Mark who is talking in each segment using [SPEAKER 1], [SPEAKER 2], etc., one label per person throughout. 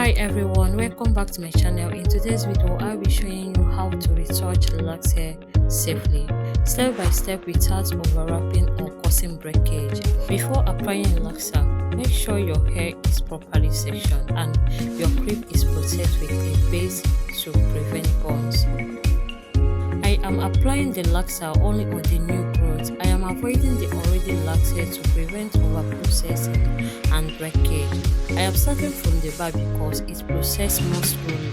[SPEAKER 1] Hi everyone, welcome back to my channel. In today's video I'll be showing you how to retouch relaxed hair safely, step by step, without overwrapping or causing breakage. Before applying relaxer, make sure your hair is properly sectioned and your clip is protected with a base to prevent burns. I am applying the relaxer only on the new growth. I am avoiding the already relaxed hair to prevent over-processing and breakage. I am starting from the back because it processes more slowly.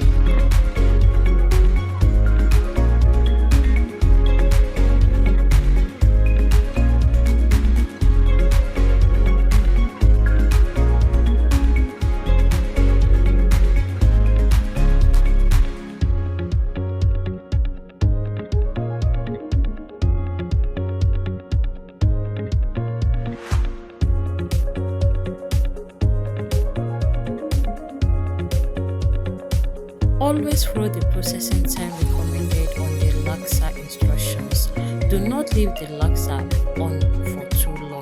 [SPEAKER 1] Always follow the processing time recommended on the relaxer instructions. Do not leave the relaxer on for too long.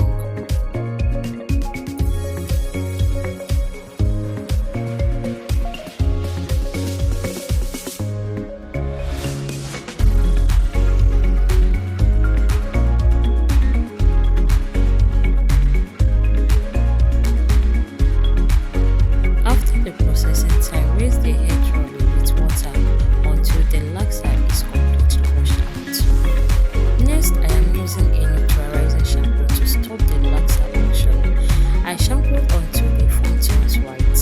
[SPEAKER 1] After the processing time, raise the hair trolley until the relaxer is completely washed out. Next, I am using a neutralizing shampoo to stop the relaxer action. I shampoo until the foam turns white.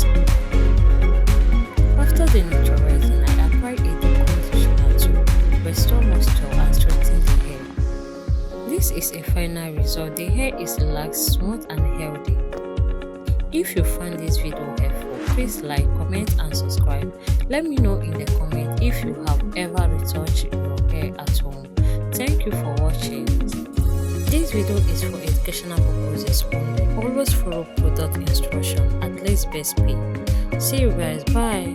[SPEAKER 1] After the neutralizing, I apply a deep conditioner to restore moisture and strengthen the hair. This is a final result. The hair is relaxed, smooth and healthy. If you find this video helpful, please like, comment and subscribe. Let me know in the comment if you have ever retouched your hair at home. Thank you for watching. This video is for educational purposes only. Always follow product instruction, at least best pay. See you guys, bye.